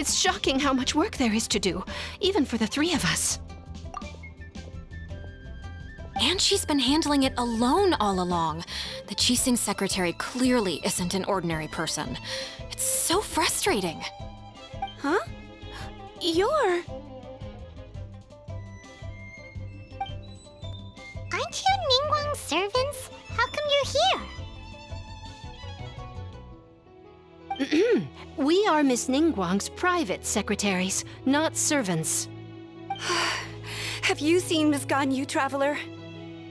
It's shocking how much work there is to do, even for the three of us. And she's been handling it alone all along. The Qixing secretary clearly isn't an ordinary person. It's so frustrating. Huh? You're... Aren't you Ningguang's servants? How come you're here? We are Miss Ningguang's private secretaries, not servants. Have you seen Miss Ganyu, Traveler?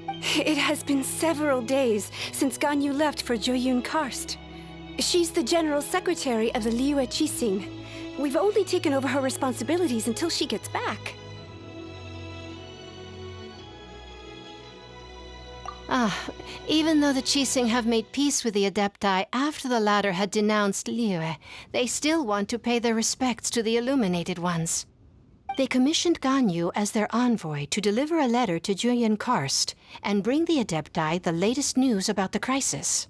It has been several days since Ganyu left for Jueyun Karst. She's the general secretary of the Liyue Qixing. We've only taken over her responsibilities until she gets back. Even though the Qixing have made peace with the Adepti after the latter had denounced Liyue, they still want to pay their respects to the Illuminated Ones. They commissioned Ganyu as their envoy to deliver a letter to Jueyun Karst and bring the Adepti the latest news about the crisis.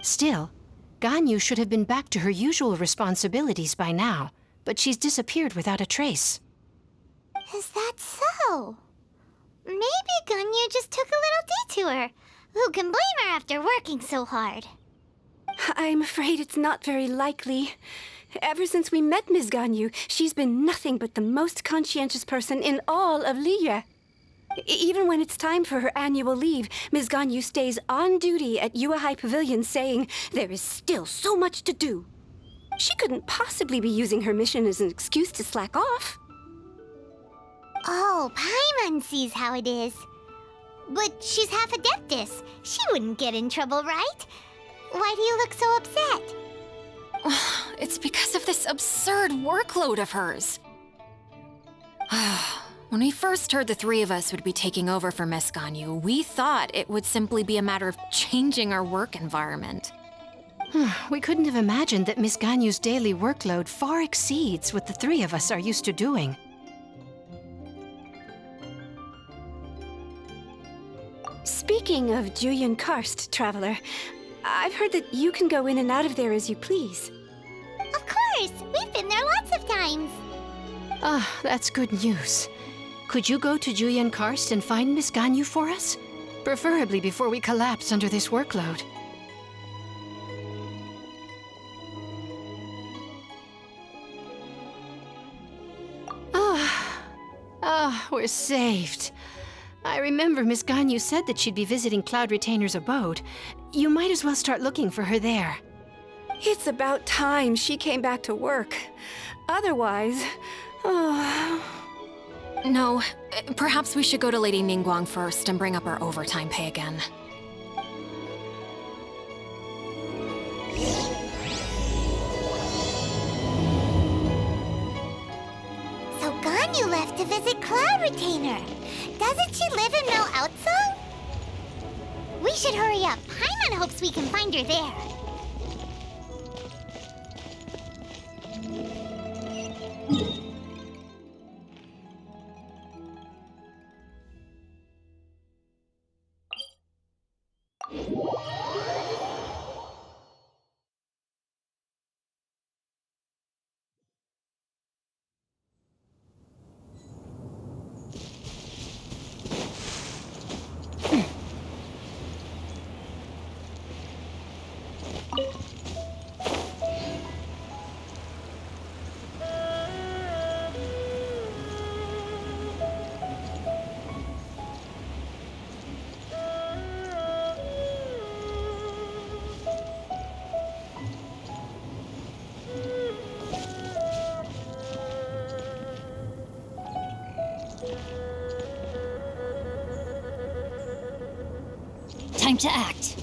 Still, Ganyu should have been back to her usual responsibilities by now, but she's disappeared without a trace. Is that so? Maybe Ganyu just took a little detour. Who can blame her after working so hard? I'm afraid it's not very likely. Ever since we met Ms. Ganyu, she's been nothing but the most conscientious person in all of Liyue. Even when it's time for her annual leave, Ms. Ganyu stays on duty at Yue High Pavilion saying there is still so much to do. She couldn't possibly be using her mission as an excuse to slack off. Oh, Paimon sees how it is. But she's half Adeptus. She wouldn't get in trouble, right? Why do you look so upset? It's because of this absurd workload of hers. When we first heard the three of us would be taking over for Miss Ganyu, we thought it would simply be a matter of changing our work environment. We couldn't have imagined that Miss Ganyu's daily workload far exceeds what the three of us are used to doing. Speaking of Jueyun Karst, Traveler, I've heard that you can go in and out of there as you please. Of course! We've been there lots of times! That's good news. Could you go to Jueyun Karst and find Miss Ganyu for us? Preferably before we collapse under this workload. We're saved. I remember Miss Ganyu said that she'd be visiting Cloud Retainer's abode. You might as well start looking for her there. It's about time she came back to work. Otherwise... No, perhaps we should go to Lady Ningguang first and bring up our overtime pay again. So Ganyu left to visit Cloud Retainer. Doesn't she live in Mel Outsong? We should hurry up. Paimon hopes we can find her there. Time to act.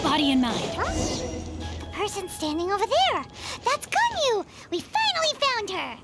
Body and mind. Huh? The person standing over there. That's Ganyu! We finally found her!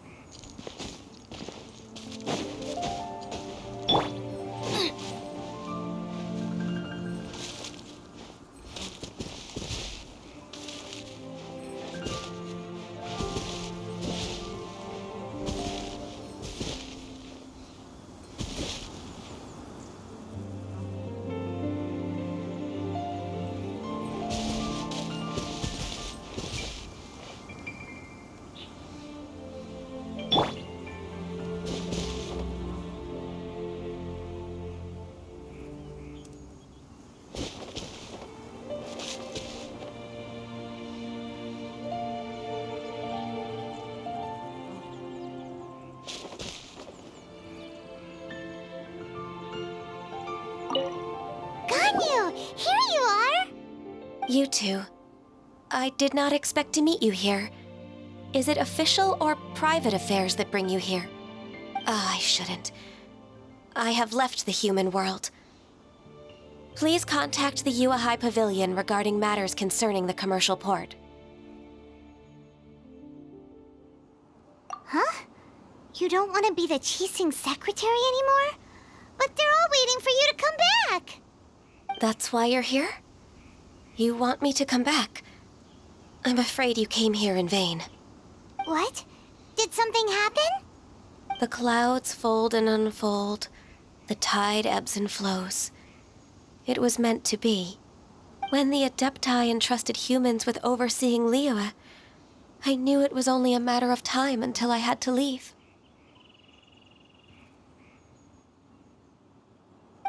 You two. I did not expect to meet you here. Is it official or private affairs that bring you here? I shouldn't. I have left the human world. Please contact the Yua High Pavilion regarding matters concerning the commercial port. Huh? You don't want to be the Qixing secretary anymore? But they're all waiting for you to come back! That's why you're here? You want me to come back? I'm afraid you came here in vain. What? Did something happen? The clouds fold and unfold. The tide ebbs and flows. It was meant to be. When the Adepti entrusted humans with overseeing Liyue, I knew it was only a matter of time until I had to leave.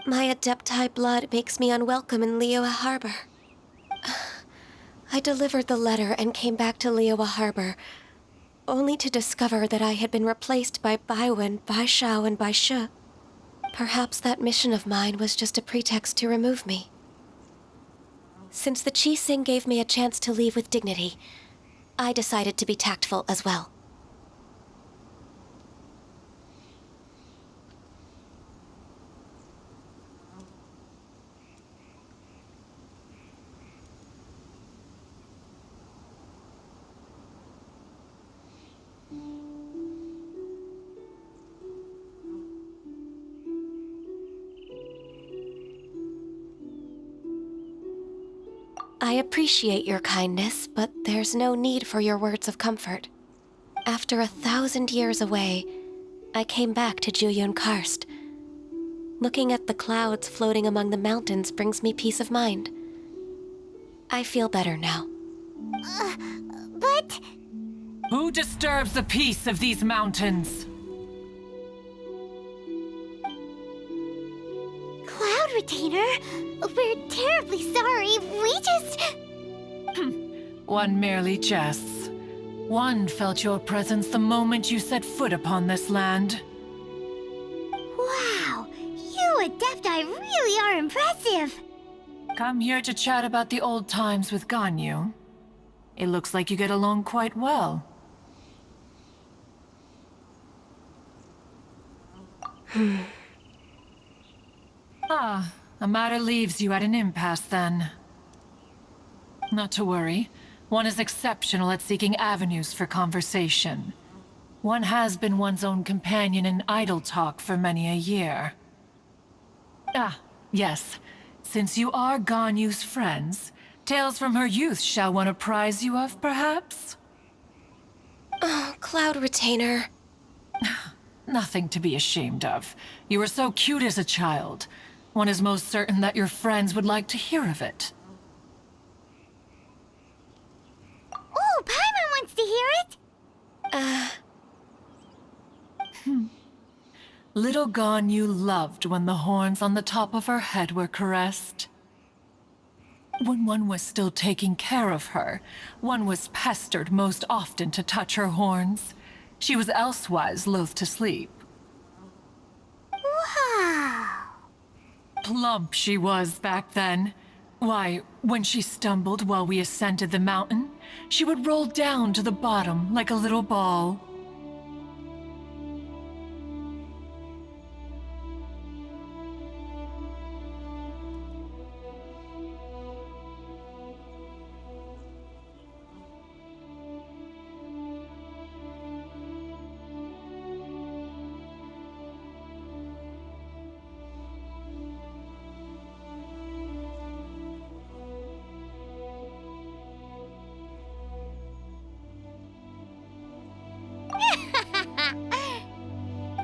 My Adepti blood makes me unwelcome in Liyue Harbor. I delivered the letter and came back to Liyue Harbor, only to discover that I had been replaced by Baiwen, Baishao, and Baishu. Perhaps that mission of mine was just a pretext to remove me. Since the Qixing gave me a chance to leave with dignity, I decided to be tactful as well. I appreciate your kindness, but there's no need for your words of comfort. After 1,000 years away, I came back to Juyun Karst. Looking at the clouds floating among the mountains brings me peace of mind. I feel better now. But... Who disturbs the peace of these mountains? Cloud Retainer, we're terribly sorry. We just... One merely jests. One felt your presence the moment you set foot upon this land. Wow, you Adepti really are impressive. Come here to chat about the old times with Ganyu. It looks like you get along quite well. A matter leaves you at an impasse then. Not to worry. One is exceptional at seeking avenues for conversation. One has been one's own companion in idle talk for many a year. Yes. Since you are Ganyu's friends, tales from her youth shall one apprise you of, perhaps? Oh, Cloud Retainer. Nothing to be ashamed of. You were so cute as a child. One is most certain that your friends would like to hear of it. Oh, Paimon wants to hear it. Little Ganyu loved when the horns on the top of her head were caressed. When one was still taking care of her, one was pestered most often to touch her horns. She was elsewise loath to sleep. Wow. Plump she was back then. Why, when she stumbled while we ascended the mountain, she would roll down to the bottom like a little ball.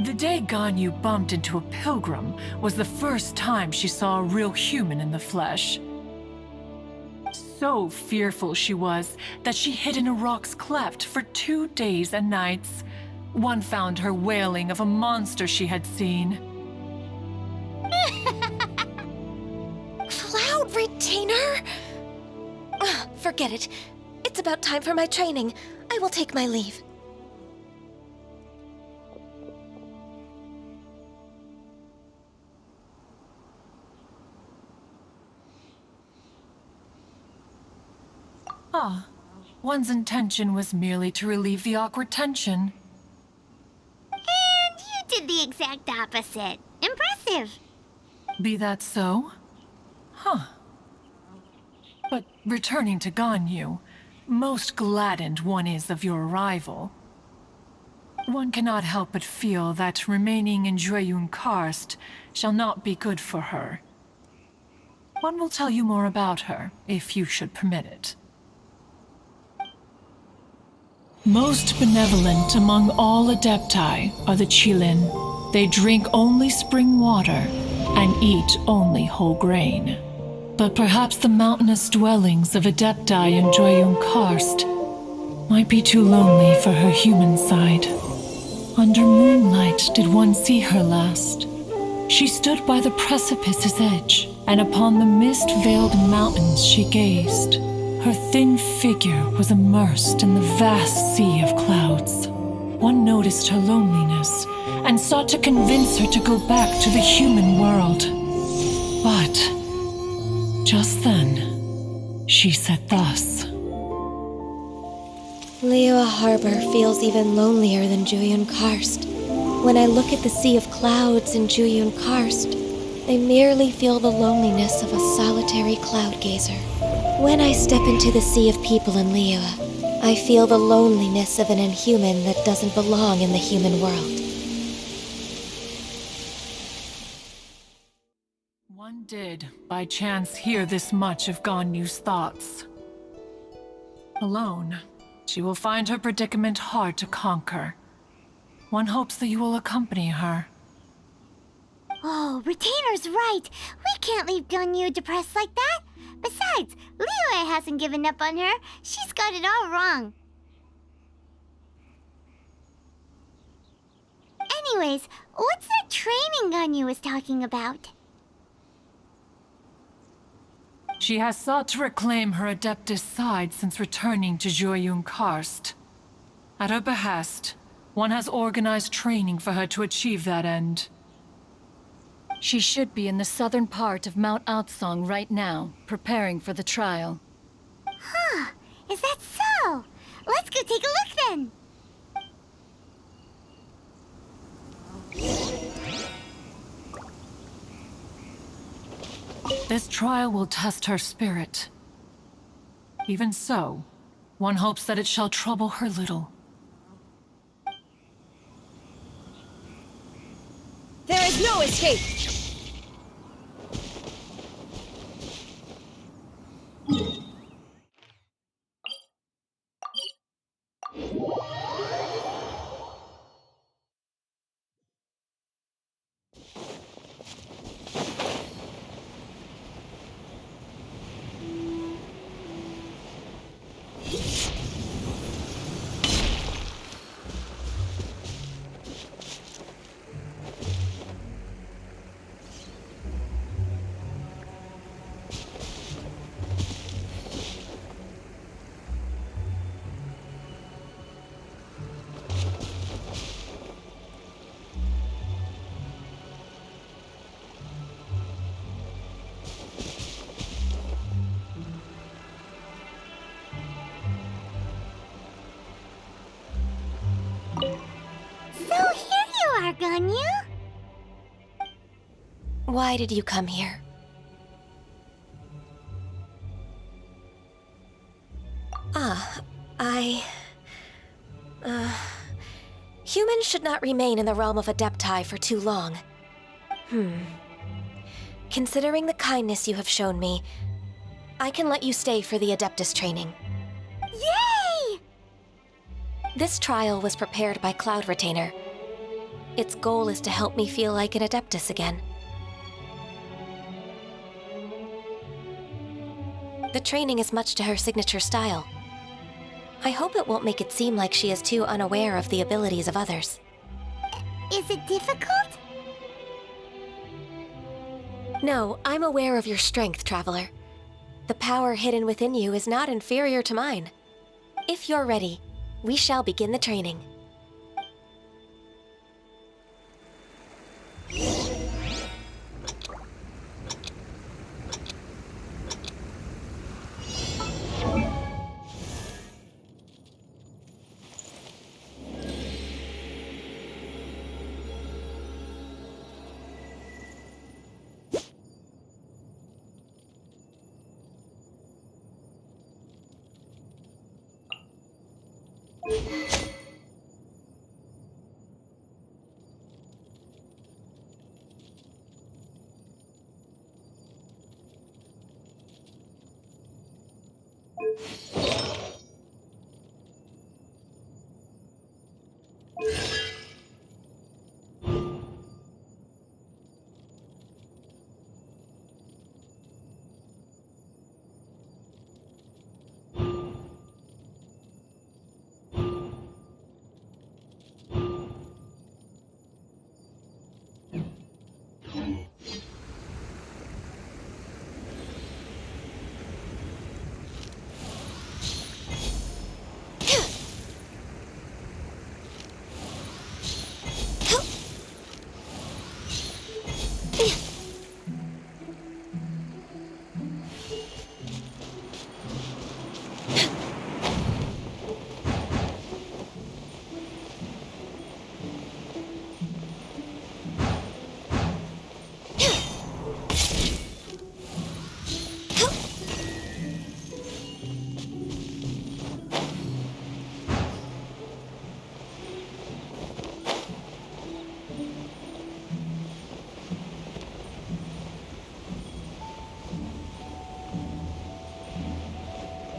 The day Ganyu bumped into a pilgrim was the first time she saw a real human in the flesh. So fearful she was that she hid in a rock's cleft for 2 days and nights. One found her wailing of a monster she had seen. Cloud Retainer? Forget it. It's about time for my training. I will take my leave. One's intention was merely to relieve the awkward tension. And you did the exact opposite. Impressive. Be that so? But returning to Ganyu, most gladdened one is of your arrival. One cannot help but feel that remaining in Jueyun Karst shall not be good for her. One will tell you more about her, if you should permit it. Most benevolent among all Adepti are the Qilin. They drink only spring water and eat only whole grain. But perhaps the mountainous dwellings of Adepti in Jueyun Karst might be too lonely for her human side. Under moonlight did one see her last. She stood by the precipice's edge, and upon the mist-veiled mountains she gazed. Her thin figure was immersed in the vast sea of clouds. One noticed her loneliness, and sought to convince her to go back to the human world. But just then, she said thus. Liyue Harbor feels even lonelier than Jueyun Karst. When I look at the sea of clouds in Jueyun Karst, I merely feel the loneliness of a solitary cloud gazer. When I step into the sea of people in Liyue, I feel the loneliness of an inhuman that doesn't belong in the human world. One did, by chance, hear this much of Ganyu's thoughts. Alone, she will find her predicament hard to conquer. One hopes that you will accompany her. Oh, Retainer's right. We can't leave Ganyu depressed like that. Besides, Liyue hasn't given up on her. She's got it all wrong. Anyways, what's that training Ganyu was talking about? She has sought to reclaim her Adeptus side since returning to Jueyun Karst. At her behest, one has organized training for her to achieve that end. She should be in the southern part of Mount Aotsong right now, preparing for the trial. Huh, is that so? Let's go take a look then. This trial will test her spirit. Even so, one hopes that it shall trouble her little. There is no escape! Ganyu? Why did you come here? Humans should not remain in the realm of Adepti for too long. Considering the kindness you have shown me, I can let you stay for the Adeptus training. Yay! This trial was prepared by Cloud Retainer. Its goal is to help me feel like an Adeptus again. The training is much to her signature style. I hope it won't make it seem like she is too unaware of the abilities of others. Is it difficult? No, I'm aware of your strength, Traveler. The power hidden within you is not inferior to mine. If you're ready, we shall begin the training.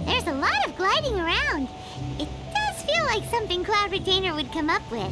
There's a lot of gliding around. It does feel like something Cloud Retainer would come up with.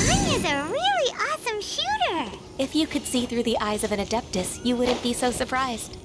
Ganyu's a really awesome shooter! If you could see through the eyes of an Adeptus, you wouldn't be so surprised.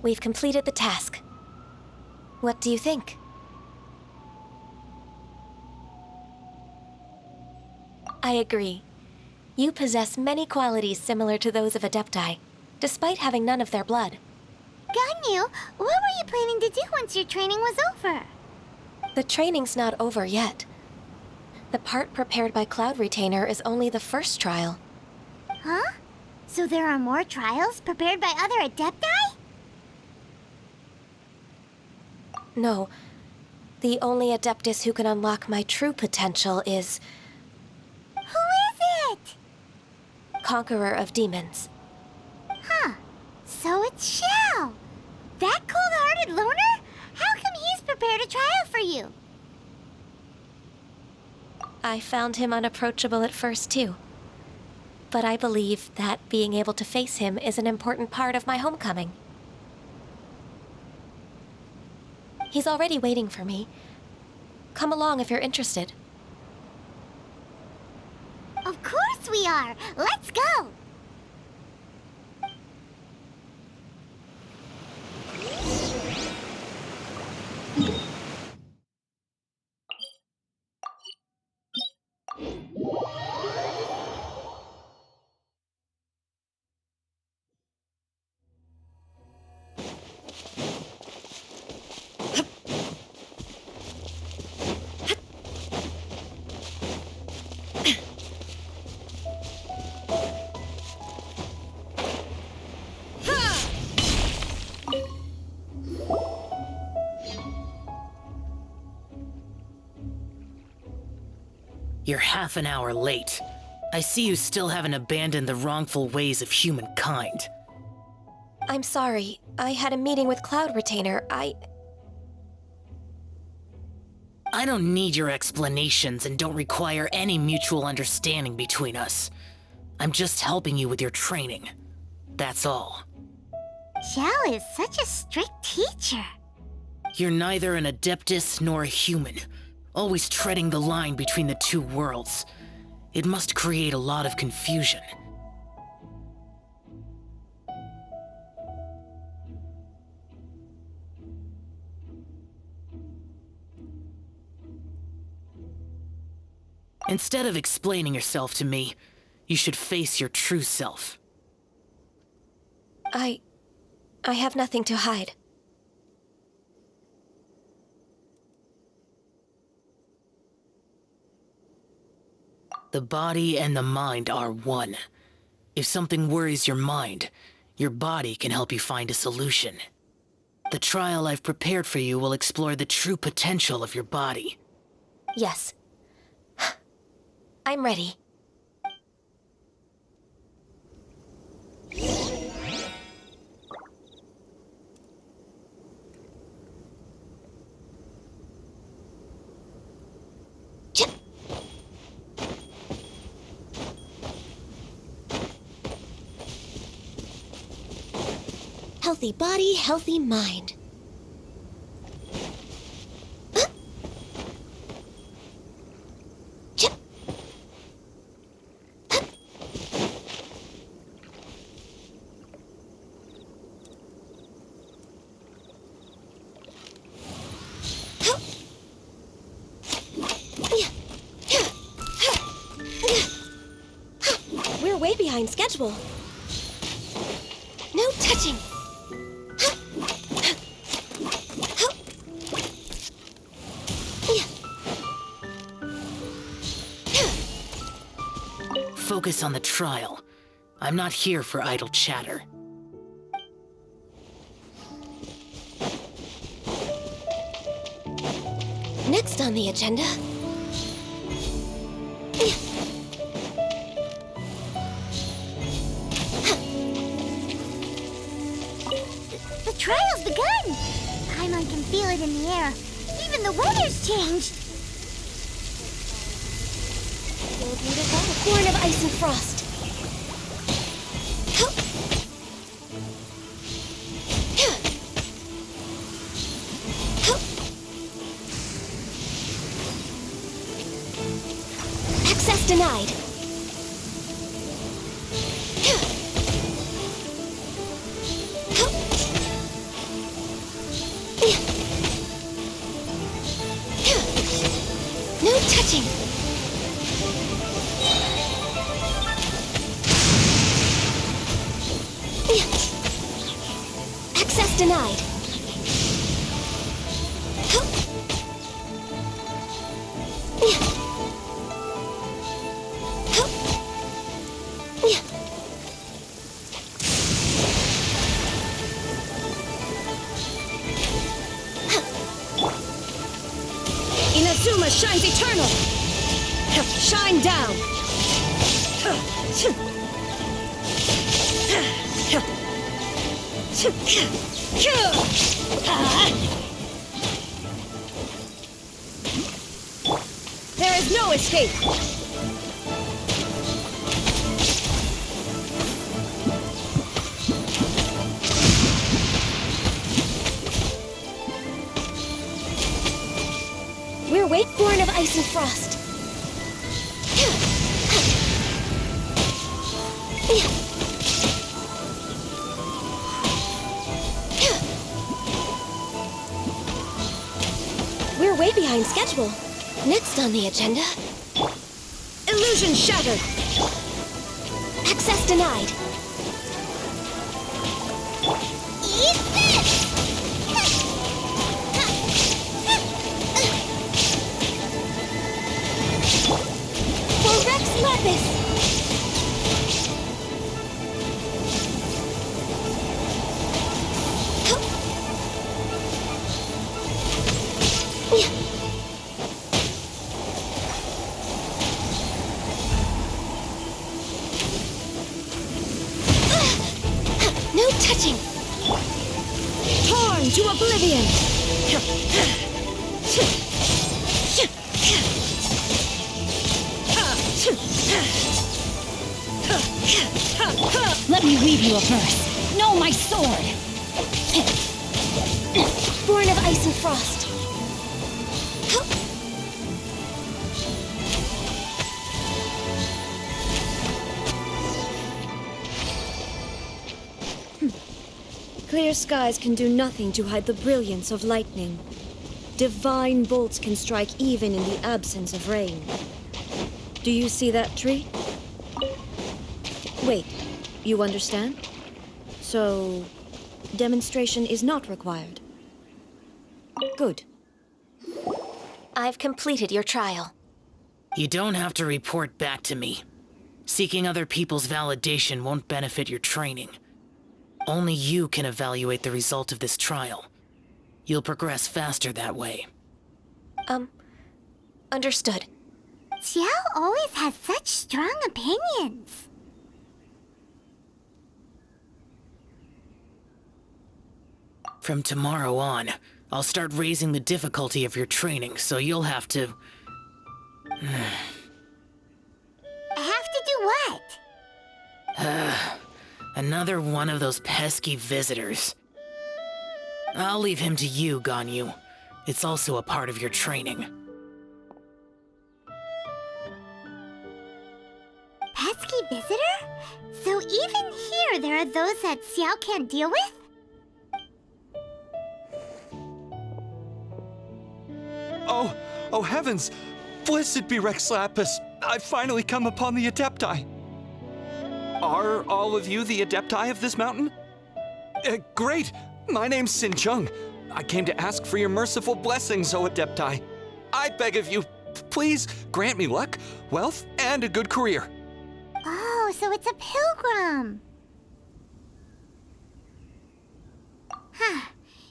We've completed the task. What do you think? I agree. You possess many qualities similar to those of Adepti, despite having none of their blood. Ganyu, what were you planning to do once your training was over? The training's not over yet. The part prepared by Cloud Retainer is only the first trial. Huh? So there are more trials prepared by other Adepti? No. The only Adeptus who can unlock my true potential is... Who is it? Conqueror of Demons. Huh. So it's Xiao. That cold-hearted loner? How come he's prepared a trial for you? I found him unapproachable at first, too. But I believe that being able to face him is an important part of my homecoming. He's already waiting for me. Come along if you're interested. Of course we are! Let's go! You're half an hour late. I see you still haven't abandoned the wrongful ways of humankind. I'm sorry. I had a meeting with Cloud Retainer. I don't need your explanations and don't require any mutual understanding between us. I'm just helping you with your training. That's all. Xiao is such a strict teacher. You're neither an Adeptus nor a human, always treading the line between the two worlds. It must create a lot of confusion. Instead of explaining yourself to me, you should face your true self. I have nothing to hide. The body and the mind are one. If something worries your mind, your body can help you find a solution. The trial I've prepared for you will explore the true potential of your body. Yes. I'm ready. Healthy body, healthy mind. We're way behind schedule. No touching. Focus on the trial. I'm not here for idle chatter. Next on the agenda... The trial's begun! Paimon can feel it in the air. Even the weather's changed. Horn of ice and frost. Access denied. No touching. Access denied. Inazuma shines eternal! Shine down! There is no escape! We're Wakeborn of ice and frost. We're way behind schedule. Next on the agenda... Illusion shattered! Access denied. Eat this! For Rex Lapis! Torn to oblivion! Let me weave you a verse. Know my sword! Born of ice and frost. Clear skies can do nothing to hide the brilliance of lightning. Divine bolts can strike even in the absence of rain. Do you see that tree? Wait, you understand? So, demonstration is not required. Good. I've completed your trial. You don't have to report back to me. Seeking other people's validation won't benefit your training. Only you can evaluate the result of this trial. You'll progress faster that way. Understood. Xiao always has such strong opinions. From tomorrow on, I'll start raising the difficulty of your training, so you'll have to... Have to do what? Another one of those pesky visitors. I'll leave him to you, Ganyu. It's also a part of your training. Pesky visitor? So even here there are those that Xiao can't deal with? Oh heavens! Blessed be Rex Lapis! I've finally come upon the Adepti! Are all of you the Adepti of this mountain? Great! My name's Sin Chung. I came to ask for your merciful blessings, O Adepti. I beg of you, please grant me luck, wealth, and a good career. Oh, so it's a pilgrim. Huh.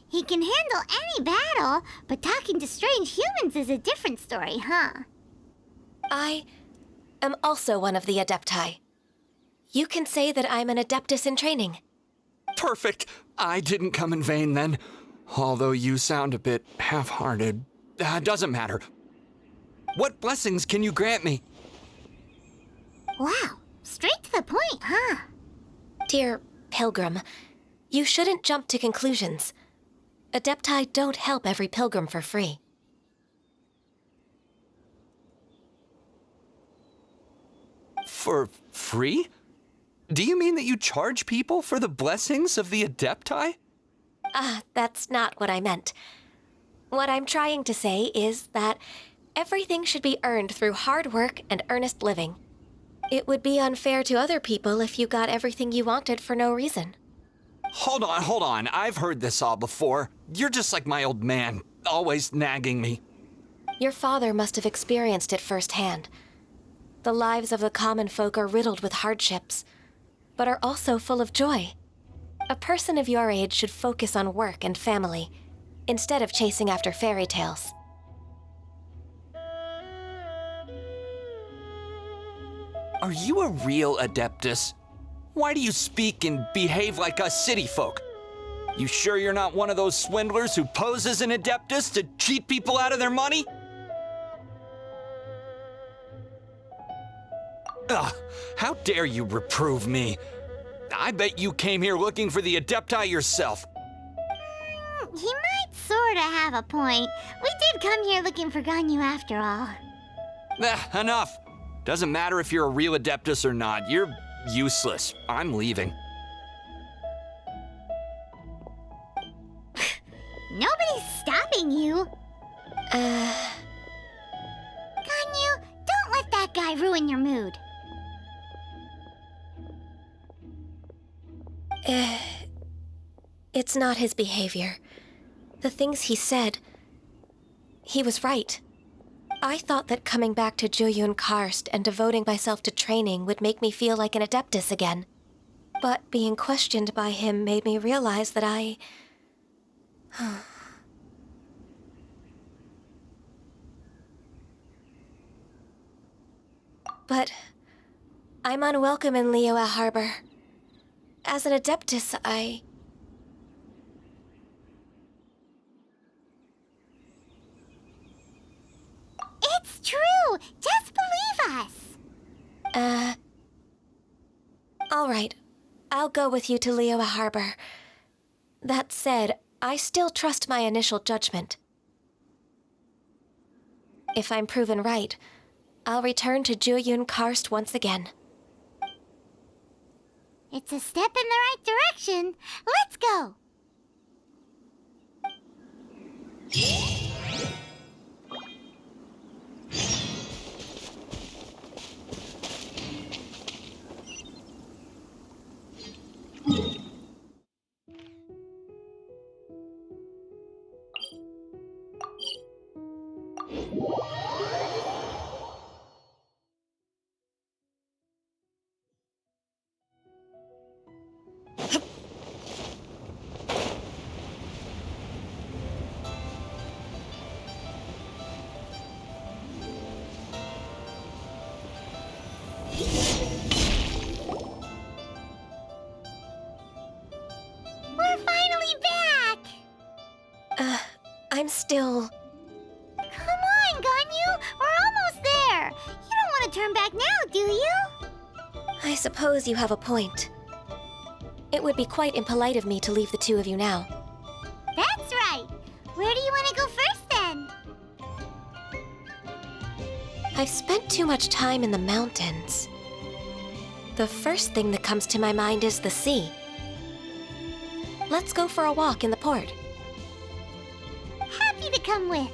He can handle any battle, but talking to strange humans is a different story, huh? I am also one of the Adepti. You can say that I'm an Adeptus in training. Perfect. I didn't come in vain then. Although you sound a bit half-hearted. Doesn't matter. What blessings can you grant me? Wow, straight to the point, huh? Dear Pilgrim, you shouldn't jump to conclusions. Adepti don't help every pilgrim for free. For free? Do you mean that you charge people for the blessings of the Adepti? That's not what I meant. What I'm trying to say is that everything should be earned through hard work and earnest living. It would be unfair to other people if you got everything you wanted for no reason. Hold on. I've heard this all before. You're just like my old man, always nagging me. Your father must have experienced it firsthand. The lives of the common folk are riddled with hardships, but are also full of joy. A person of your age should focus on work and family, instead of chasing after fairy tales. Are you a real Adeptus? Why do you speak and behave like us city folk? You sure you're not one of those swindlers who pose as an Adeptus to cheat people out of their money? Ugh, how dare you reprove me? I bet you came here looking for the Adepti yourself. He might sorta have a point. We did come here looking for Ganyu after all. Enough. Doesn't matter if you're a real Adeptus or not. You're useless. I'm leaving. Nobody's stopping you. Ganyu, don't let that guy ruin your mood. It's not his behavior. The things he said, he was right. I thought that coming back to Juyun Karst and devoting myself to training would make me feel like an Adeptus again. But being questioned by him made me realize that I... But I'm unwelcome in Liyue Harbor. As an Adeptus, true. Just believe us. All right. I'll go with you to Liyue Harbor. That said, I still trust my initial judgment. If I'm proven right, I'll return to Jueyun Karst once again. It's a step in the right direction. Let's go. We're finally back! I'm still... Come on, Ganyu! We're almost there! You don't want to turn back now, do you? I suppose you have a point. It would be quite impolite of me to leave the two of you now. That's right! Where do you want to go first, then? I've spent too much time in the mountains. The first thing that comes to my mind is the sea. Let's go for a walk in the port. Happy to come with.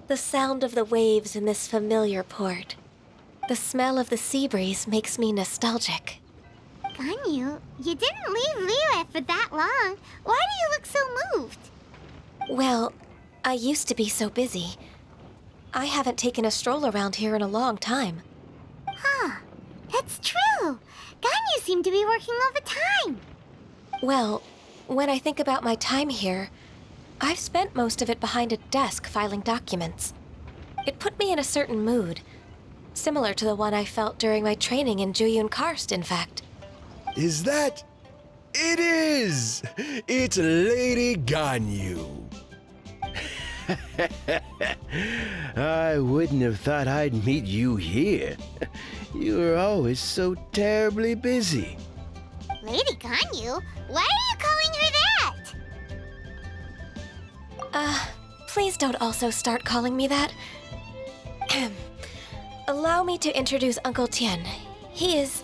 The sound of the waves in this familiar port. The smell of the sea breeze makes me nostalgic. Ganyu, you didn't leave Liyue for that long. Why do you look so moved? Well, I used to be so busy. I haven't taken a stroll around here in a long time. Huh. That's true. Ganyu seemed to be working all the time. Well, when I think about my time here, I've spent most of it behind a desk filing documents. It put me in a certain mood, similar to the one I felt during my training in Jueyun Karst, in fact. Is that... It is! It's Lady Ganyu. I wouldn't have thought I'd meet you here. You were always so terribly busy. Lady Ganyu? Why are you calling her that? Please don't also start calling me that. Allow me to introduce Uncle Tian. He is...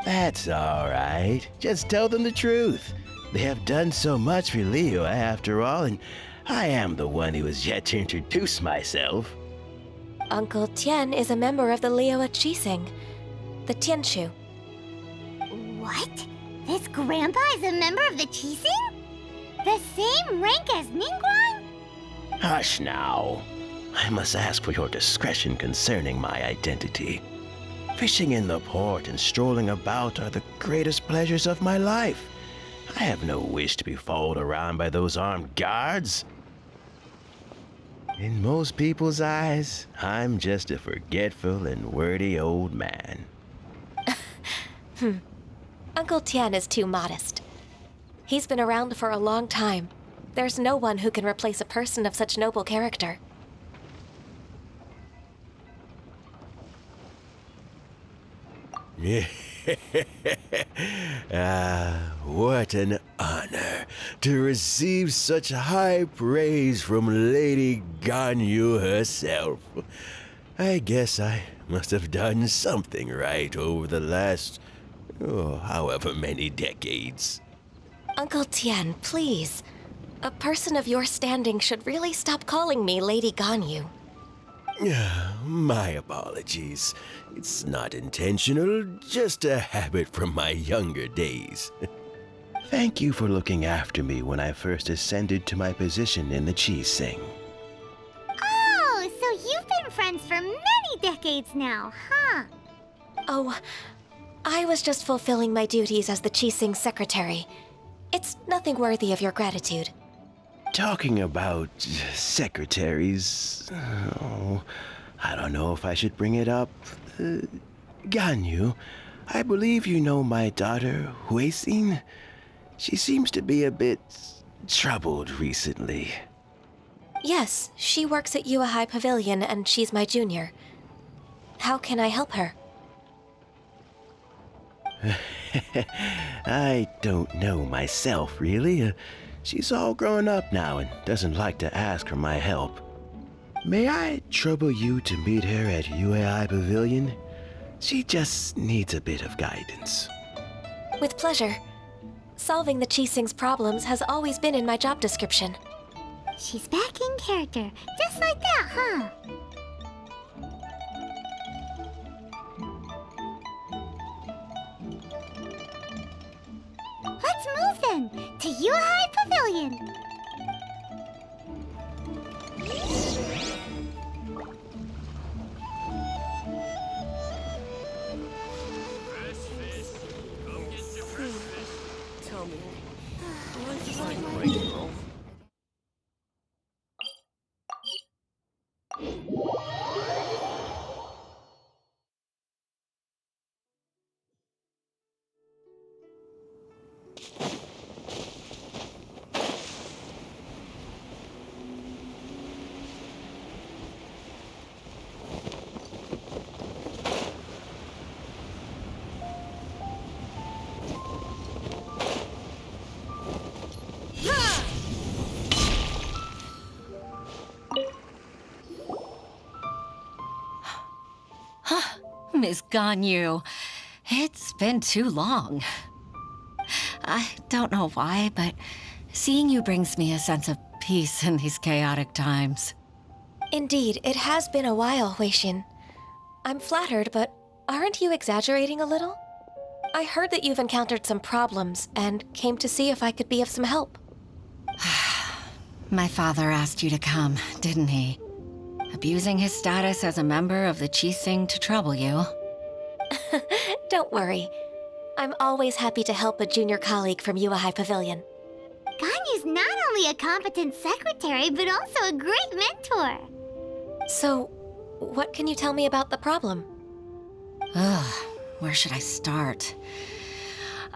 That's all right. Just tell them the truth. They have done so much for Liyue after all, and I am the one who has yet to introduce myself. Uncle Tian is a member of the Liyue Qixing, the Tianshu. What? This grandpa is a member of the Qixing? The same rank as Ningguang? Hush now. I must ask for your discretion concerning my identity. Fishing in the port and strolling about are the greatest pleasures of my life. I have no wish to be followed around by those armed guards. In most people's eyes, I'm just a forgetful and wordy old man. Uncle Tian is too modest. He's been around for a long time. There's no one who can replace a person of such noble character. What an honor to receive such high praise from Lady Ganyu herself. I guess I must have done something right over the last Oh, however many decades. Uncle Tian, please. A person of your standing should really stop calling me Lady Ganyu. My apologies. It's not intentional, just a habit from my younger days. Thank you for looking after me when I first ascended to my position in the Qixing. Oh, so you've been friends for many decades now, huh? Oh, I was just fulfilling my duties as the Qixing secretary. It's nothing worthy of your gratitude. Talking about secretaries, oh, I don't know if I should bring it up. Ganyu, I believe you know my daughter, Huixin. She seems to be a bit troubled recently. Yes, she works at Yua High Pavilion and she's my junior. How can I help her? I don't know myself, really. She's all grown up now and doesn't like to ask for my help. May I trouble you to meet her at UAI Pavilion? She just needs a bit of guidance. With pleasure. Solving the Qixing's problems has always been in my job description. She's back in character, just like that, huh? Let's move then, to Yuhai Pavilion. Miss Ganyu, it's been too long. I don't know why, but seeing you brings me a sense of peace in these chaotic times. Indeed, it has been a while, Huixin. I'm flattered, but aren't you exaggerating a little? I heard that you've encountered some problems and came to see if I could be of some help. My father asked you to come, didn't he? Abusing his status as a member of the Qixing to trouble you. Don't worry. I'm always happy to help a junior colleague from Yua High Pavilion. Ganyu's not only a competent secretary, but also a great mentor. So, what can you tell me about the problem? Ugh, where should I start?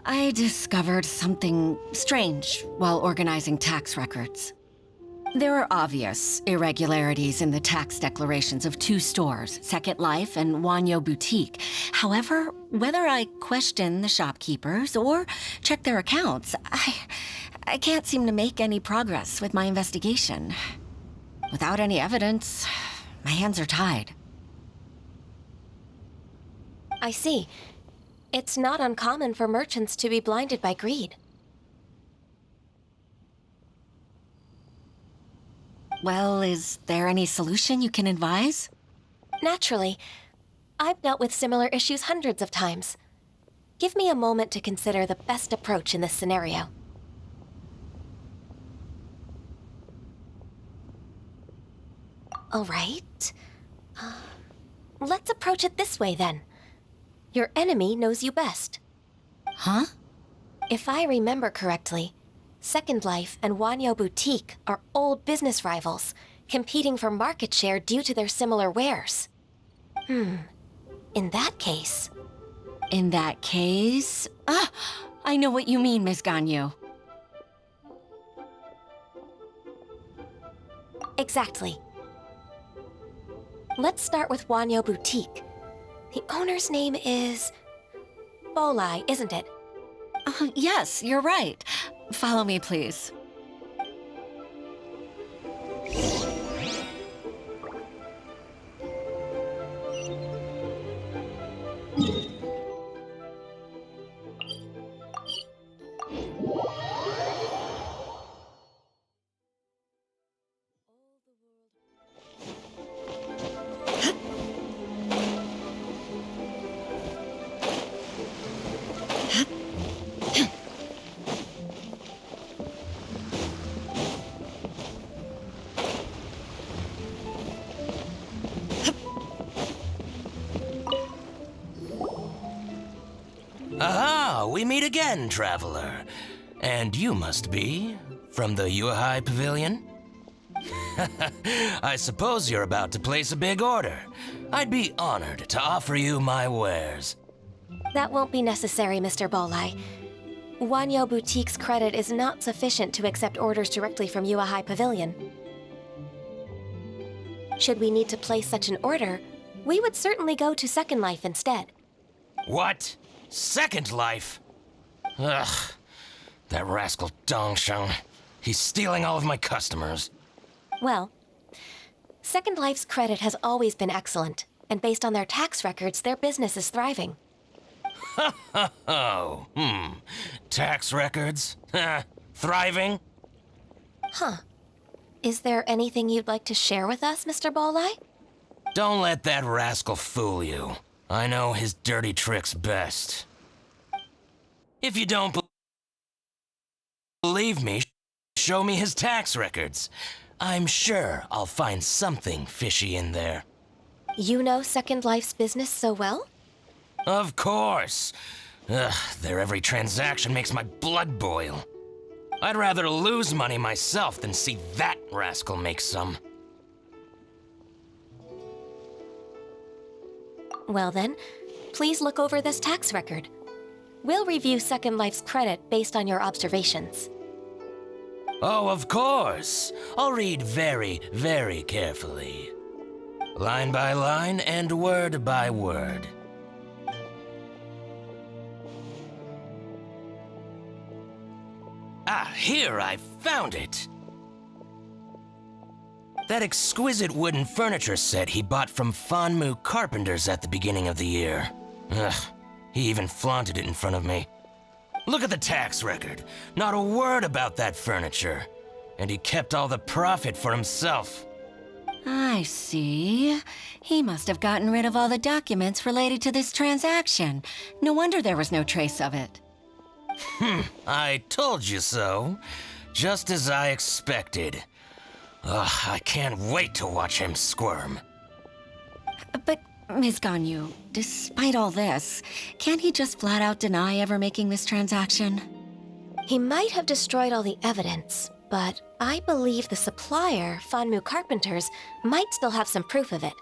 I discovered something strange while organizing tax records. There are obvious irregularities in the tax declarations of two stores, Second Life and Wanyo Boutique. However, whether I question the shopkeepers or check their accounts, I can't seem to make any progress with my investigation. Without any evidence, my hands are tied. I see. It's not uncommon for merchants to be blinded by greed. Well, is there any solution you can advise? Naturally. I've dealt with similar issues hundreds of times. Give me a moment to consider the best approach in this scenario. All right. Let's approach it this way, then. Your enemy knows you best. Huh? If I remember correctly, Second Life and Wanyo Boutique are old business rivals, competing for market share due to their similar wares. In that case... In that case... I know what you mean, Miss Ganyu. Exactly. Let's start with Wanyo Boutique. The owner's name is... Bolai, isn't it? Yes, you're right. Follow me, please. we meet again, traveler. And you must be from the Yuehai Pavilion? I suppose you're about to place a big order. I'd be honored to offer you my wares. That won't be necessary, Mr. Bolai. Wanyo Boutique's credit is not sufficient to accept orders directly from Yuehai Pavilion. Should we need to place such an order, we would certainly go to Second Life instead. What? Second Life? Ugh. That rascal Dongsheng. He's stealing all of my customers. Well, Second Life's credit has always been excellent, and based on their tax records, their business is thriving. Oh, tax records? Thriving? Huh. Is there anything you'd like to share with us, Mr. Bolai? Don't let that rascal fool you. I know his dirty tricks best. If you don't believe me, show me his tax records. I'm sure I'll find something fishy in there. You know Second Life's business so well? Of course. Ugh, their every transaction makes my blood boil. I'd rather lose money myself than see that rascal make some. Well then, please look over this tax record. We'll review Second Life's credit based on your observations. Oh, of course. I'll read very, very carefully. Line by line and word by word. Ah, here, I found it! That exquisite wooden furniture set he bought from Fanmu Carpenters at the beginning of the year. Ugh, he even flaunted it in front of me. Look at the tax record. Not a word about that furniture. And he kept all the profit for himself. I see. He must have gotten rid of all the documents related to this transaction. No wonder there was no trace of it. I told you so. Just as I expected. Ugh, I can't wait to watch him squirm. But, Ms. Ganyu, despite all this, can't he just flat out deny ever making this transaction? He might have destroyed all the evidence, but I believe the supplier, Fanmu Carpenters, might still have some proof of it.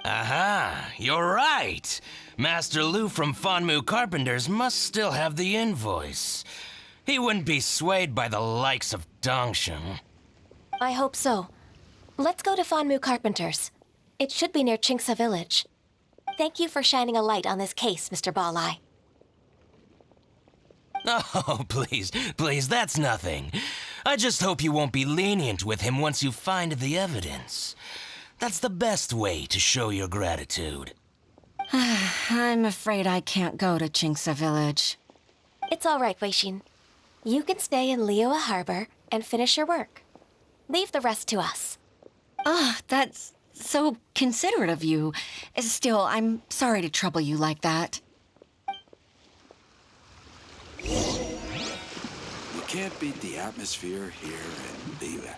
Aha, you're right. Master Lu from Fanmu Carpenters must still have the invoice. He wouldn't be swayed by the likes of Dongsheng. I hope so. Let's go to Fanmu Carpenters. It should be near Chingsa Village. Thank you for shining a light on this case, Mr. Balai. Oh, please, that's nothing. I just hope you won't be lenient with him once you find the evidence. That's the best way to show your gratitude. I'm afraid I can't go to Chingsa Village. It's all right, Weixin. You can stay in Liyue Harbor and finish your work. Leave the rest to us. That's so considerate of you. Still, I'm sorry to trouble you like that. You can't beat the atmosphere here in Liyue.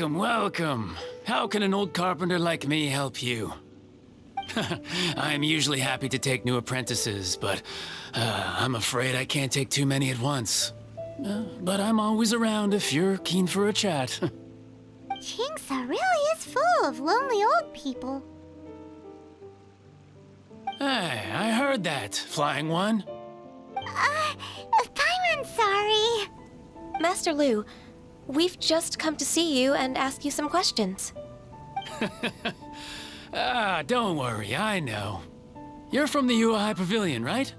Welcome. How can an old carpenter like me help you? I'm usually happy to take new apprentices, but I'm afraid I can't take too many at once. But I'm always around if you're keen for a chat. Chingsa really is full of lonely old people. Hey, I heard that, Flying One. Paimon's sorry. Master Lu, we've just come to see you and ask you some questions. Don't worry, I know. You're from the UI Pavilion, right?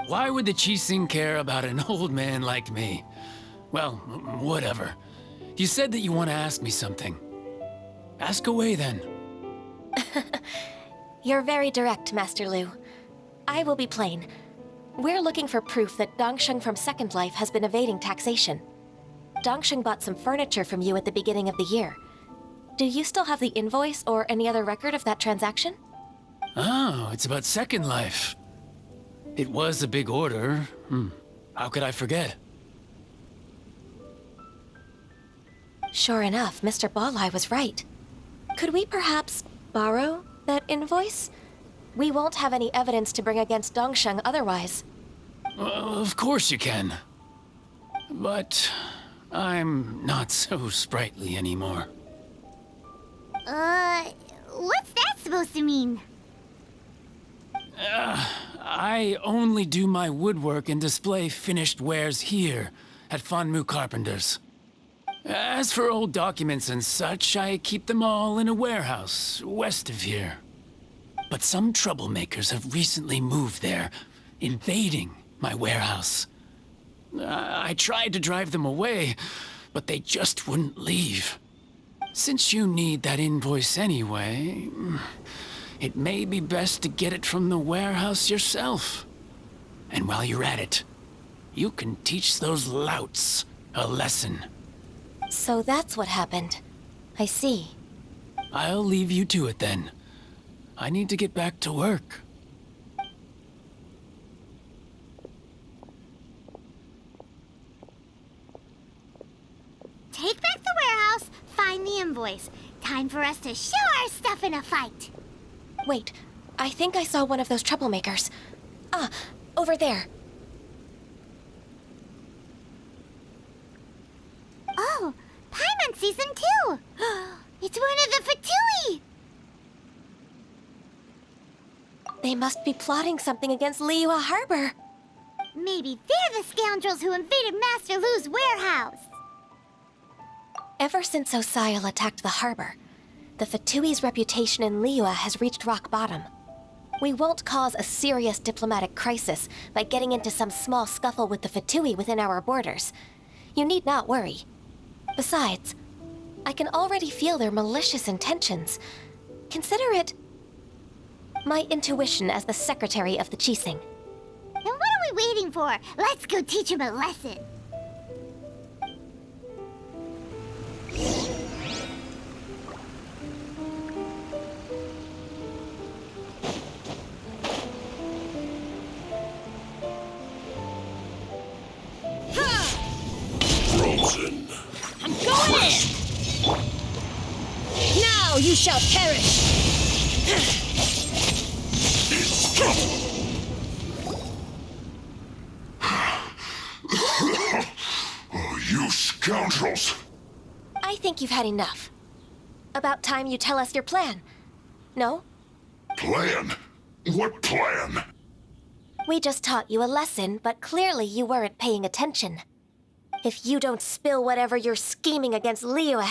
Why would the Qixing care about an old man like me? Well, whatever. You said that you want to ask me something. Ask away, then. You're very direct, Master Lu. I will be plain. We're looking for proof that Dongsheng from Second Life has been evading taxation. Dongsheng bought some furniture from you at the beginning of the year. Do you still have the invoice or any other record of that transaction? Oh, it's about Second Life. It was a big order. How could I forget? Sure enough, Mr. Balai was right. Could we perhaps borrow that invoice? We won't have any evidence to bring against Dongsheng otherwise. Of course you can. But I'm not so sprightly anymore. What's that supposed to mean? I only do my woodwork and display finished wares here at Fanmu Carpenter's. As for old documents and such, I keep them all in a warehouse west of here. But some troublemakers have recently moved there, invading my warehouse. I tried to drive them away, but they just wouldn't leave. Since you need that invoice anyway, it may be best to get it from the warehouse yourself. And while you're at it, you can teach those louts a lesson. So that's what happened. I see. I'll leave you to it then. I need to get back to work. Take back the warehouse, find the invoice. Time for us to show our stuff in a fight. Wait, I think I saw one of those troublemakers. Ah, over there. Oh, Paimon sees them too! It's one of the Fatui! They must be plotting something against Liyue Harbor. Maybe they're the scoundrels who invaded Master Lu's warehouse. Ever since Osial attacked the harbor, the Fatui's reputation in Liyue has reached rock bottom. We won't cause a serious diplomatic crisis by getting into some small scuffle with the Fatui within our borders. You need not worry. Besides, I can already feel their malicious intentions. Consider it my intuition as the secretary of the Qixing. Then what are we waiting for? Let's go teach him a lesson. Frozen. I'm going in! Now you shall perish! Oh, you scoundrels! I think you've had enough. About time you tell us your plan. No? Plan? What plan? We just taught you a lesson, but clearly you weren't paying attention. If you don't spill whatever you're scheming against Liyue,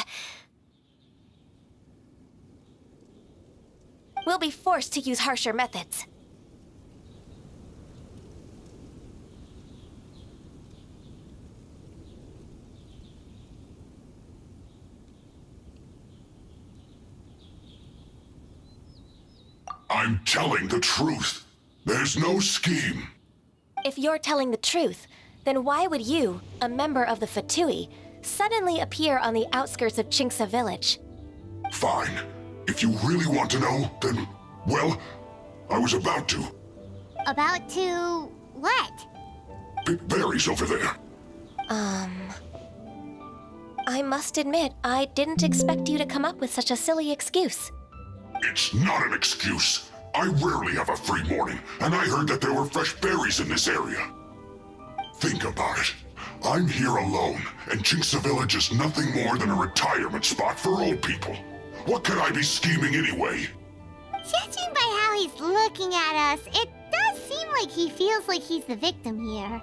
we'll be forced to use harsher methods. I'm telling the truth. There's no scheme. If you're telling the truth, then why would you, a member of the Fatui, suddenly appear on the outskirts of Qingce village? Fine. If you really want to know, then, well, I was about to. About to... what? Pick berries over there. I must admit, I didn't expect you to come up with such a silly excuse. It's not an excuse. I rarely have a free morning, and I heard that there were fresh berries in this area. Think about it. I'm here alone, and Qingce Village is nothing more than a retirement spot for old people. What could I be scheming anyway? Judging by how he's looking at us, it does seem like he feels like he's the victim here.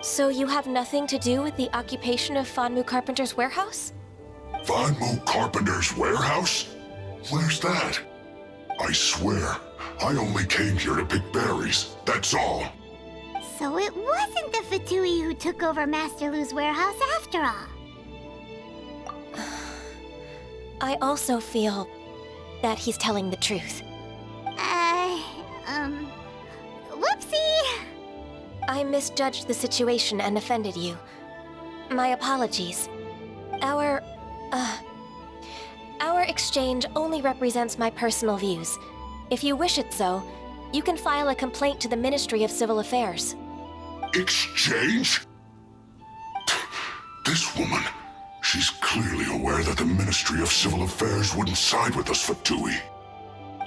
So you have nothing to do with the occupation of Fanmu Carpenter's warehouse? Fanmu Carpenter's warehouse? Where's that? I swear, I only came here to pick berries, that's all. So it wasn't the Fatui who took over Master Lu's warehouse after all. I also feel that he's telling the truth. Whoopsie! I misjudged the situation and offended you. My apologies. Our exchange only represents my personal views. If you wish it so, you can file a complaint to the Ministry of Civil Affairs. Exchange? This woman, she's clearly aware that the Ministry of Civil Affairs wouldn't side with us, Fatui.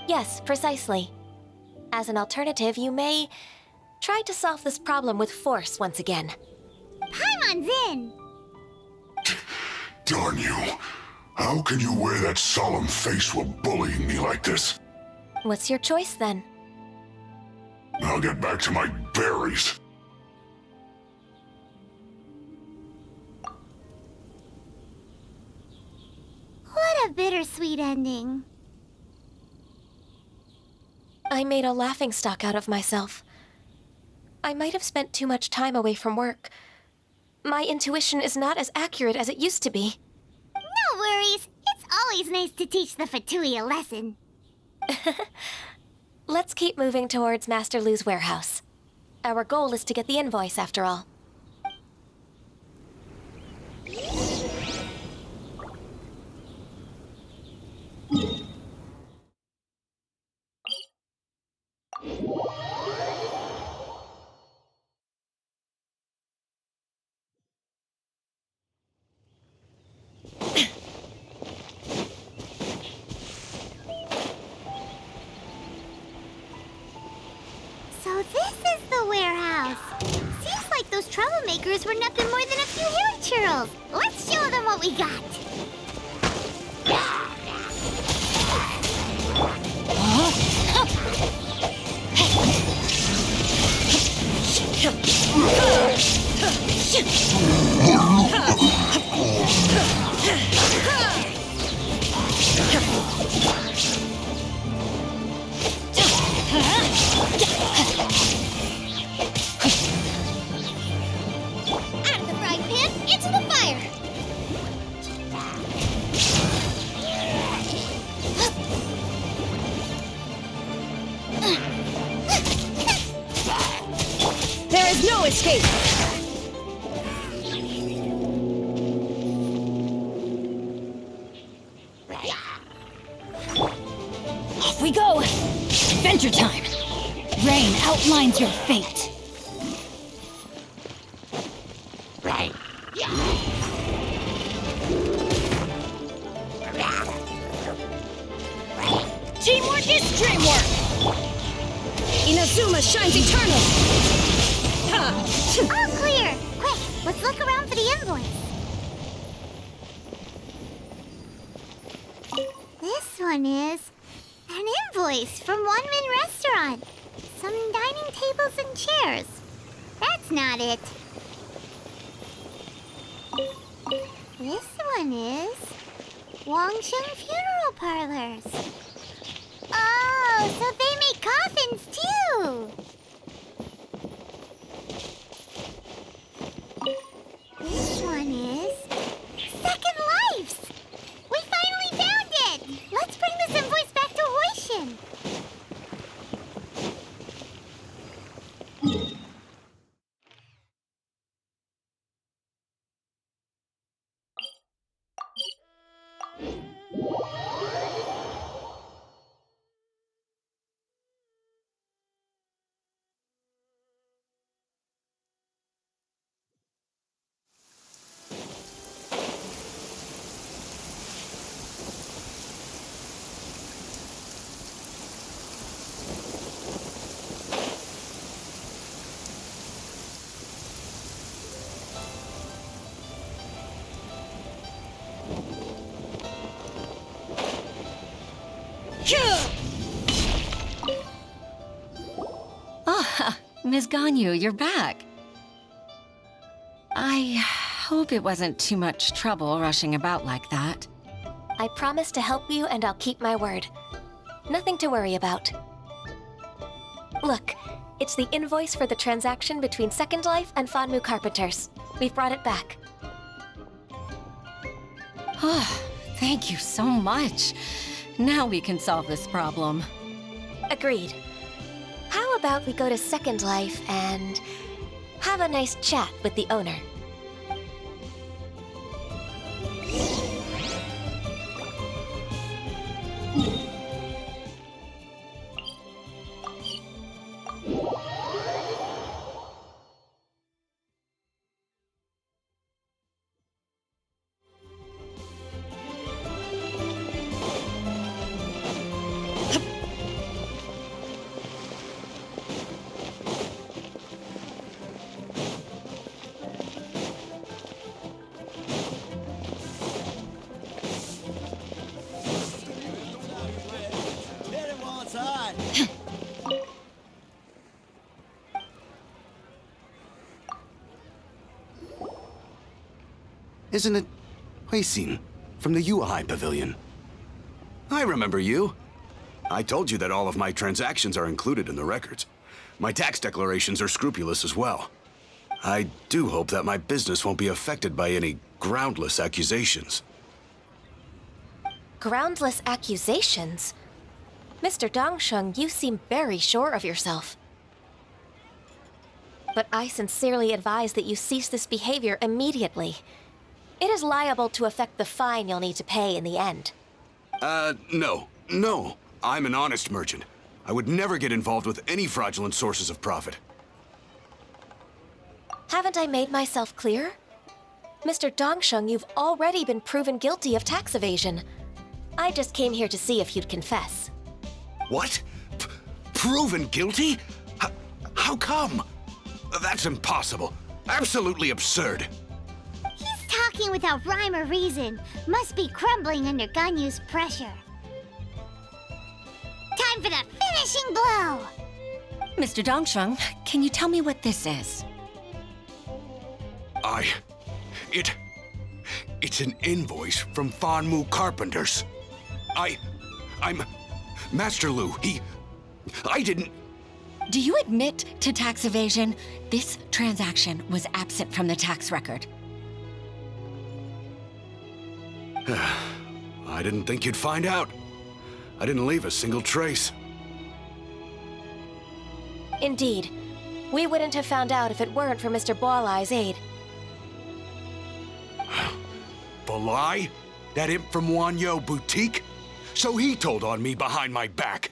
Yes, precisely. As an alternative, you may try to solve this problem with force once again. Paimon's in! Darn you. How can you wear that solemn face while bullying me like this? What's your choice, then? I'll get back to my berries. What a bittersweet ending. I made a laughingstock out of myself. I might have spent too much time away from work. My intuition is not as accurate as it used to be. No worries. It's always nice to teach the Fatui a lesson. Let's keep moving towards Master Lu's warehouse. Our goal is to get the invoice, after all. So this is the warehouse. Seems like those troublemakers were nothing more than a few hilly churls. Let's show them what we got. Out of the frying pan, into the fire! There is no escape! Off we go! Adventure time! Rain outlines your fate. Teamwork is dreamwork! Inazuma shines eternal! All clear! Quick, let's look around for the invoice. This one is an invoice from One Min Restaurant. Some dining tables and chairs. That's not it. This one is Wangsheng Funeral Parlors. Oh, so they make coffins too! This one is Second Lives! We finally found it! Let's bring this invoice back to Hoishin! Ah, Ms. Ganyu, you're back. I hope it wasn't too much trouble rushing about like that. I promise to help you, and I'll keep my word. Nothing to worry about. Look, it's the invoice for the transaction between Second Life and Fanmu Carpenters. We've brought it back. Oh, thank you so much. Now we can solve this problem. Agreed. How about we go to Second Life and have a nice chat with the owner? Isn't it Huixin from the Yuehai Pavilion? I remember you. I told you that all of my transactions are included in the records. My tax declarations are scrupulous as well. I do hope that my business won't be affected by any groundless accusations. Groundless accusations? Mr. Dongsheng, you seem very sure of yourself. But I sincerely advise that you cease this behavior immediately. It is liable to affect the fine you'll need to pay in the end. No. I'm an honest merchant. I would never get involved with any fraudulent sources of profit. Haven't I made myself clear? Mr. Dongsheng, you've already been proven guilty of tax evasion. I just came here to see if you'd confess. What? Proven guilty? How come? That's impossible. Absolutely absurd. He's talking without rhyme or reason. Must be crumbling under Ganyu's pressure. Time for the finishing blow! Mr. Dongsheng, can you tell me what this is? It's an invoice from Fanmu Carpenters. I'm Master Lu. I didn't... Do you admit to tax evasion? This transaction was absent from the tax record. I didn't think you'd find out. I didn't leave a single trace. Indeed. We wouldn't have found out if it weren't for Mr. Boalai's aid. Balai? That imp from Wanyo Boutique? So he told on me behind my back.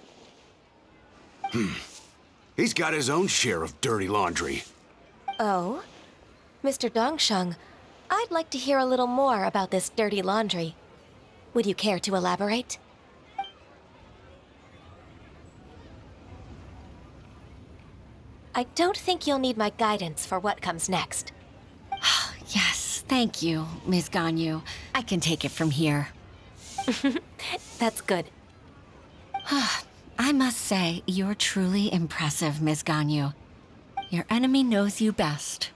He's got his own share of dirty laundry. Oh? Mr. Dongsheng, I'd like to hear a little more about this dirty laundry. Would you care to elaborate? I don't think you'll need my guidance for what comes next. Yes, thank you, Ms. Ganyu. I can take it from here. That's good. I must say, you're truly impressive, Ms. Ganyu. Your enemy knows you best.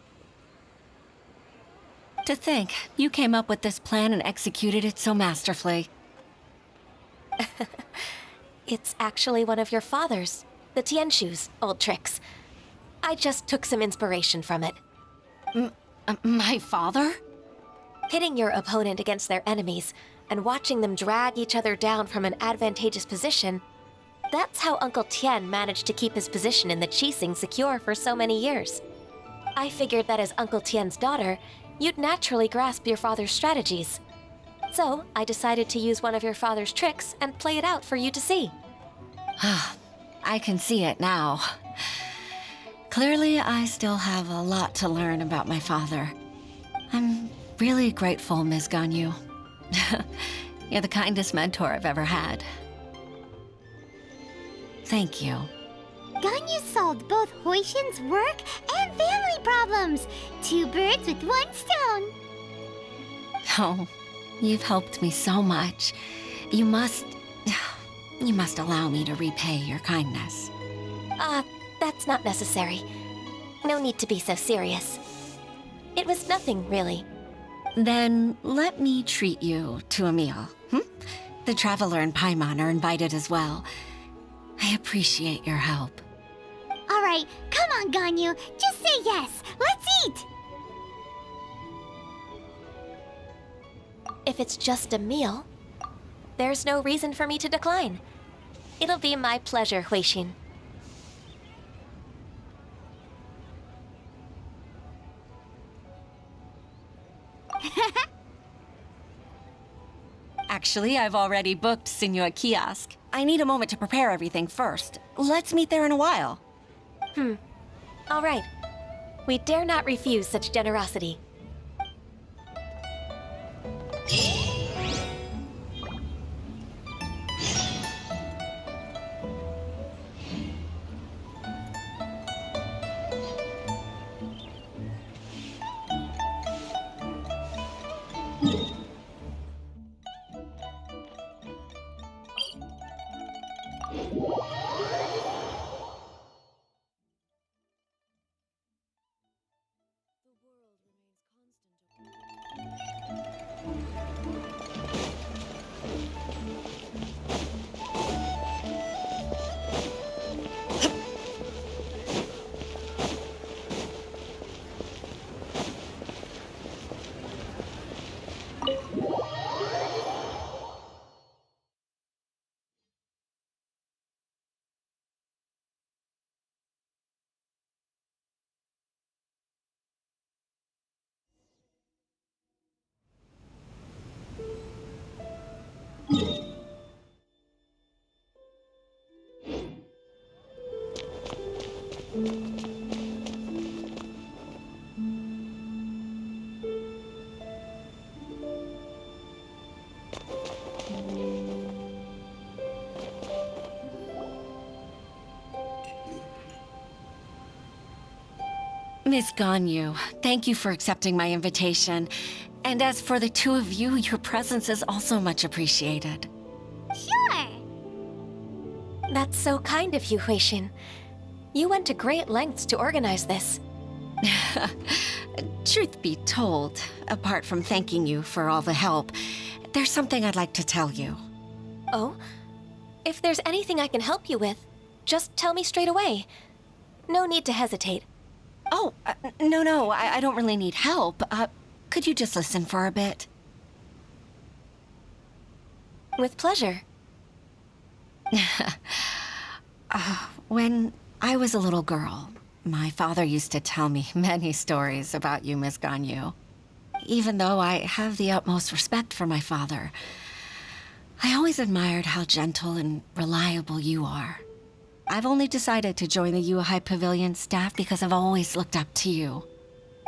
To think, you came up with this plan and executed it so masterfully. It's actually one of your father's, the Tianshu's, old tricks. I just took some inspiration from it. My father? Pitting your opponent against their enemies and watching them drag each other down from an advantageous position, that's how Uncle Tian managed to keep his position in the Qixing secure for so many years. I figured that as Uncle Tian's daughter, you'd naturally grasp your father's strategies. So I decided to use one of your father's tricks and play it out for you to see. I can see it now. Clearly, I still have a lot to learn about my father. I'm really grateful, Ms. Ganyu. You're the kindest mentor I've ever had. Thank you. Ganyu solved both Huixin's work and family problems. 2 birds with 1 stone. Oh, you've helped me so much. You must allow me to repay your kindness. That's not necessary. No need to be so serious. It was nothing, really. Then let me treat you to a meal. The Traveler and Paimon are invited as well. I appreciate your help. Alright, come on, Ganyu. Just say yes. Let's eat! If it's just a meal, there's no reason for me to decline. It'll be my pleasure, Huixin. Actually, I've already booked Sinua Kiosk. I need a moment to prepare everything first. Let's meet there in a while. All right. We dare not refuse such generosity. Miss Ganyu, thank you for accepting my invitation. And as for the two of you, your presence is also much appreciated. Sure! That's so kind of you, Huixin. You went to great lengths to organize this. Truth be told, apart from thanking you for all the help, there's something I'd like to tell you. Oh? If there's anything I can help you with, just tell me straight away. No need to hesitate. Oh, no, I don't really need help. Could you just listen for a bit? With pleasure. When I was a little girl, my father used to tell me many stories about you, Miss Ganyu. Even though I have the utmost respect for my father, I always admired how gentle and reliable you are. I've only decided to join the Yuehai Pavilion staff because I've always looked up to you.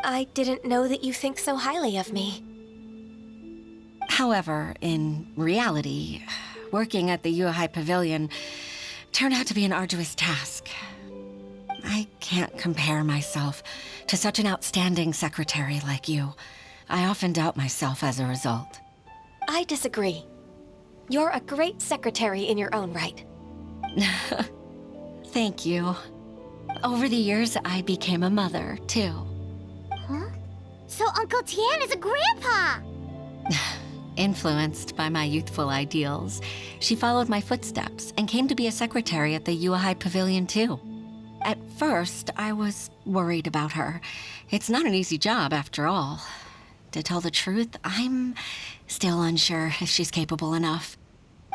I didn't know that you think so highly of me. However, in reality, working at the Yuehai Pavilion turned out to be an arduous task. I can't compare myself to such an outstanding secretary like you. I often doubt myself as a result. I disagree. You're a great secretary in your own right. Thank you. Over the years, I became a mother, too. Huh? So Uncle Tian is a grandpa! Influenced by my youthful ideals, she followed my footsteps and came to be a secretary at the Yuehai Pavilion, too. At first, I was worried about her. It's not an easy job, after all. To tell the truth, I'm still unsure if she's capable enough.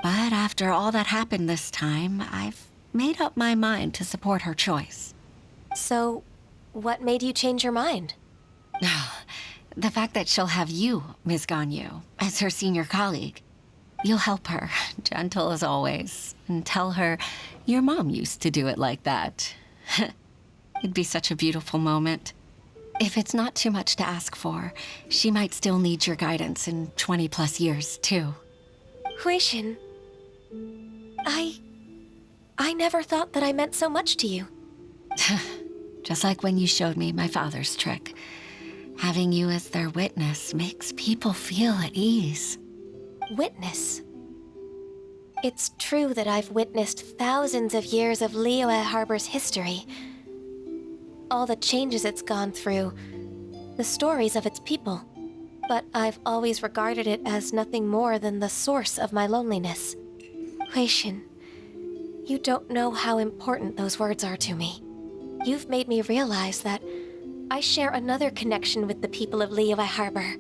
But after all that happened this time, I've made up my mind to support her choice. So, what made you change your mind? The fact that she'll have you, Ms. Ganyu, as her senior colleague. You'll help her, gentle as always, and tell her your mom used to do it like that. It'd be such a beautiful moment. If it's not too much to ask for, she might still need your guidance in 20+ years, too. Huixin, I never thought that I meant so much to you. Just like when you showed me my father's trick. Having you as their witness makes people feel at ease. Witness? It's true that I've witnessed thousands of years of Liyue Harbor's history. All the changes it's gone through, the stories of its people. But I've always regarded it as nothing more than the source of my loneliness. Huixin, you don't know how important those words are to me. You've made me realize that I share another connection with the people of Liyue Harbor.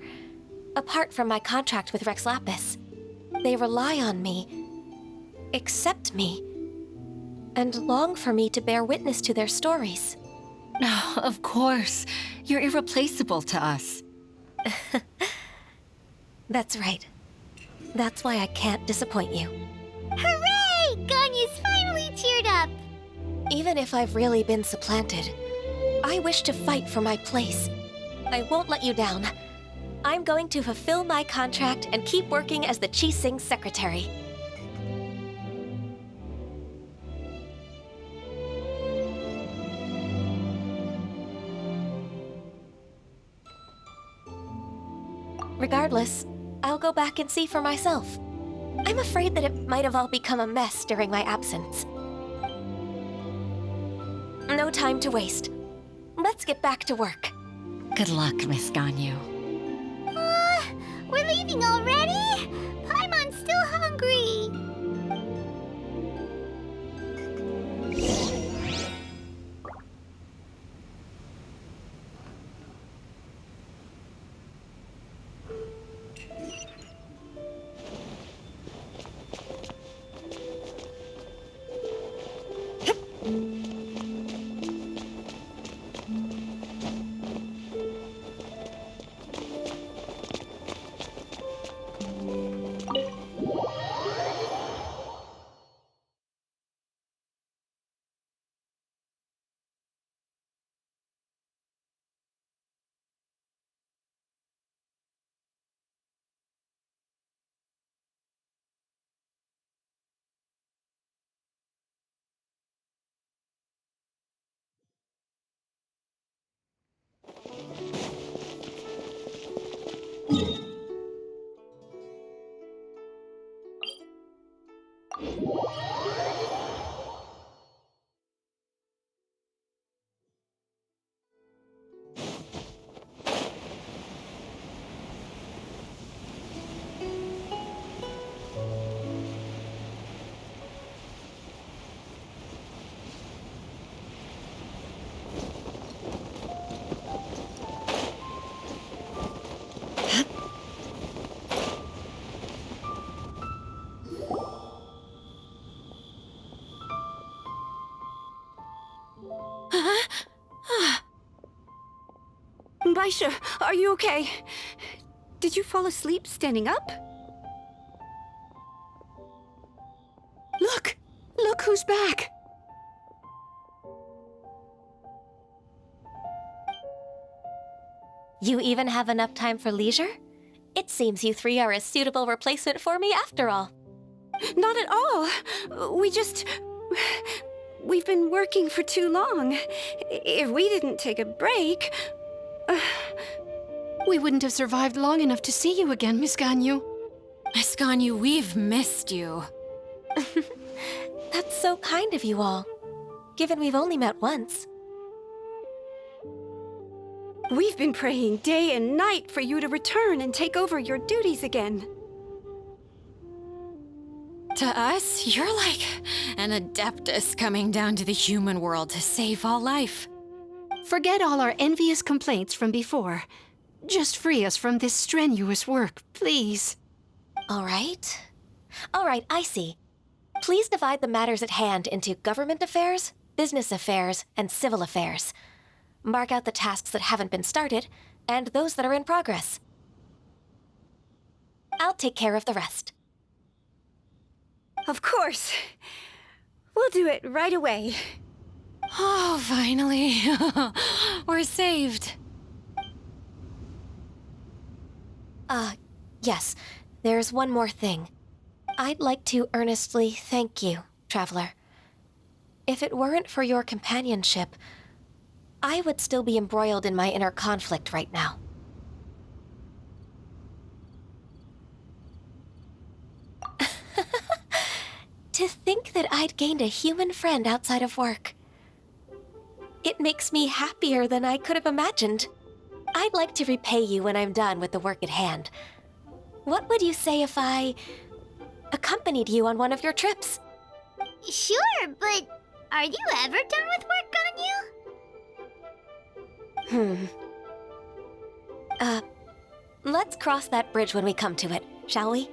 Apart from my contract with Rex Lapis, they rely on me, accept me, and long for me to bear witness to their stories. Oh, of course. You're irreplaceable to us. That's right. That's why I can't disappoint you. Hooray! Ganyu's finally cheered up! Even if I've really been supplanted, I wish to fight for my place. I won't let you down. I'm going to fulfill my contract and keep working as the Qixing secretary. Regardless, I'll go back and see for myself. I'm afraid that it might have all become a mess during my absence. No time to waste. Let's get back to work. Good luck, Miss Ganyu. We're leaving already? Paimon's still hungry. Baisha, are you okay? Did you fall asleep standing up? Look! Look who's back! You even have enough time for leisure? It seems you three are a suitable replacement for me after all. Not at all. We've been working for too long. If we didn't take a break... We wouldn't have survived long enough to see you again, Miss Ganyu. Miss Ganyu, we've missed you. That's so kind of you all, given we've only met once. We've been praying day and night for you to return and take over your duties again. To us, you're like an adeptus coming down to the human world to save all life. Forget all our envious complaints from before. Just free us from this strenuous work, please. All right, I see. Please divide the matters at hand into government affairs, business affairs, and civil affairs. Mark out the tasks that haven't been started, and those that are in progress. I'll take care of the rest. Of course. We'll do it right away. Oh, finally. We're saved. Yes. There's one more thing. I'd like to earnestly thank you, Traveler. If it weren't for your companionship, I would still be embroiled in my inner conflict right now. To think that I'd gained a human friend outside of work. It makes me happier than I could have imagined. I'd like to repay you when I'm done with the work at hand. What would you say if I accompanied you on one of your trips? Sure, but are you ever done with work, Ganyu? Let's cross that bridge when we come to it, shall we?